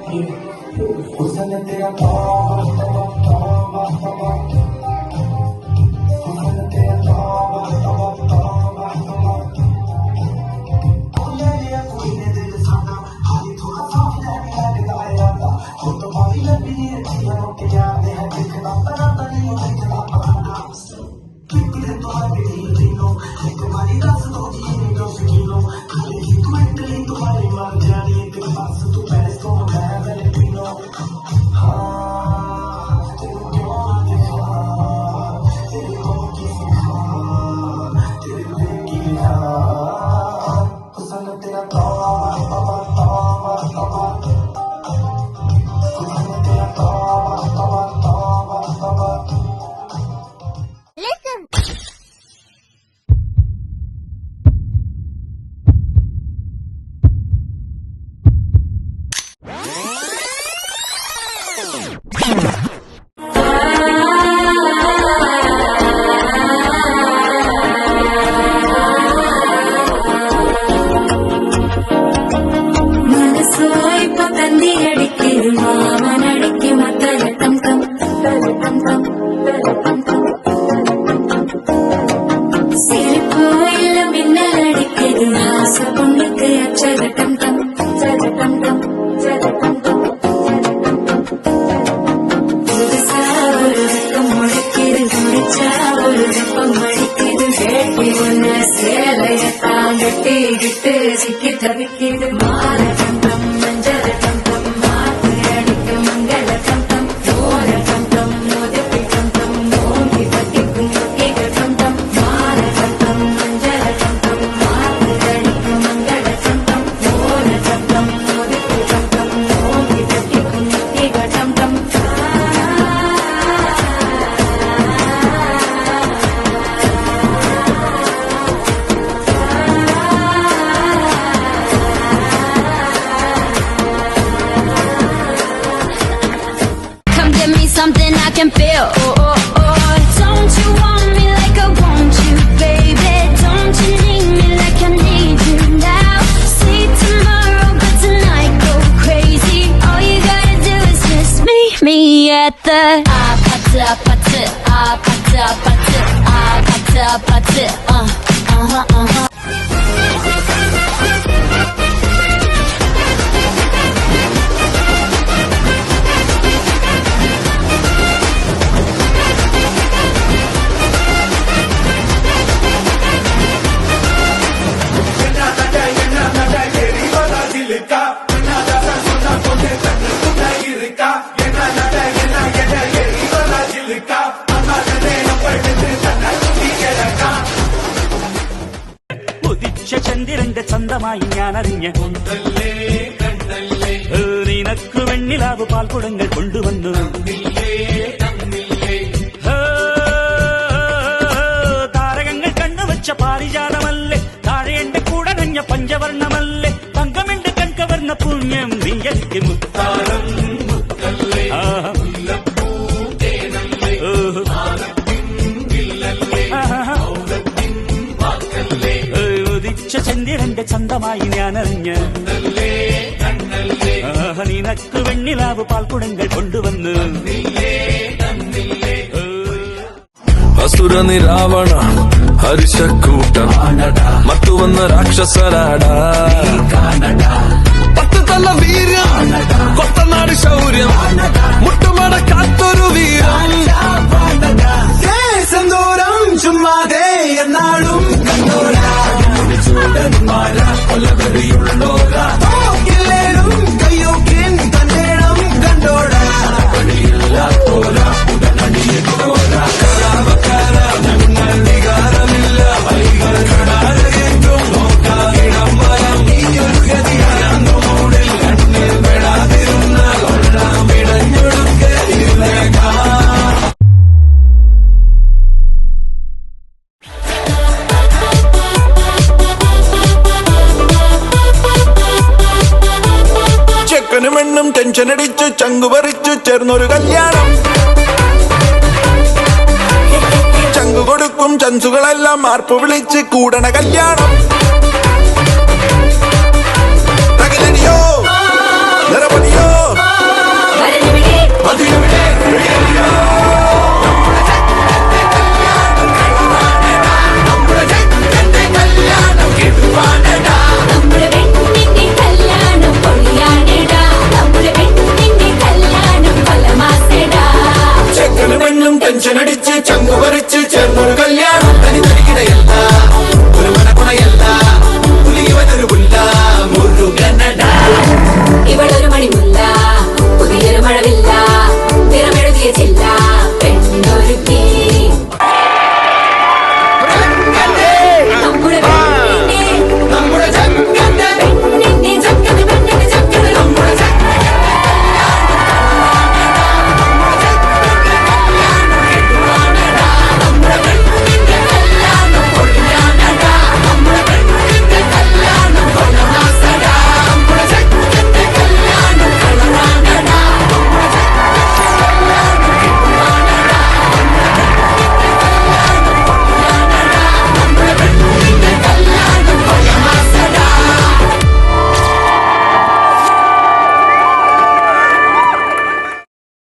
हुस्न तेरा तौबा तौबा तौबा तौबा, हुस्न तेरा तौबा तौबा तौबा तौबा। ले लिया कोई ने दिल सादा, खाली थोड़ा सा भी लगता है यादा। वो तो भारी लंबी अखियों के यादें हैं, दिखना पड़ा नहीं दिखना पड़ा। कितने तो अभी दिनों तुम्हारी रास दो दिनों से किलो, खाली की तू इटली तुम्हारी मर जानी, तेरे पास तू पेरिस तो मैं वेलेंटिनो। हाँ तेरे क्यों दिखा, तेरे को किसका, तेरे बेगी हाँ, हुस्न तेरा तौबा तौबा तौबा तौबा, हुस्न तेरा तौबा तौबा तौबा तौबा। Something I can feel. Oh, oh, oh. Don't you want me like I want you, baby? Don't you need me like I need you now? See tomorrow, but tonight go crazy. All you gotta do is just meet me at the party, party, party, party, party, party, ചന്ദ്രന്റെ ചന്തമായി ഞാൻ അറിഞ്ഞ നിനക്ക് വെണ്ണിലാവ് പാൽക്കുടങ്ങൾ കൊണ്ടുവന്നു താരകങ്ങൾ കണ്ണുവച്ച പാരിജാതമല്ലേ താഴെ എന്റെ കൂടെ നഞ്ഞ പഞ്ചവർണ്ണമല്ലേ തങ്കമെന്റെ കൺകവർണ്ണ പുണ്യം നീയക്ക് മുത്താരം ചന്ദ്രന്റെ ചന്തമായി ഞാൻ അറിഞ്ഞ നിനക്ക് വെണ്ണിലാവ് പാൽക്കുടങ്ങൾ കൊണ്ടുവന്ന് അസുര നിരാവണ ഹരിശക്കൂട്ടം മത്തു വന്ന രാക്ഷസരാട പത്ത് തല വീര്യം കൊത്തനാട് ശൗര്യം മുട്ടുമട കാത്തൊരു വീരം സെന്തൂരം ചുമ്മാതെ എന്നാളും കണ്ടോരാ കൊലവെറിയുള്ളോരാ കയ്യോക്കിൻ തന്നേണം കണ്ടോടാ വഴിയില്ലാത്തോരാ ഉടനടിയോരാ കരാവക്കാര ഞങ്ങൾ വികാരമില്ല വൈകൾ കടാരകേറ്റും നോക്കാകിടം വരം ഈയൊരു ഗതിയാണെന്നു മൂടിൽ കണ്ണിൽ പെടാതിരുന്ന കൊള്ളാം ഇടഞ്ഞൊടുക്കെ ഇരുന്നേക്കാം. ചെക്കനും പെണ്ണും ടെൻഷനടിച്ചു ചങ്കുപറിച്ചു ചേർന്നൊരു കല്യാണം ചങ്കു കൊടുക്കും ചൻസുകളെല്ലാം മാർപ്പ് വിളിച്ച് കൂടണ കല്യാണം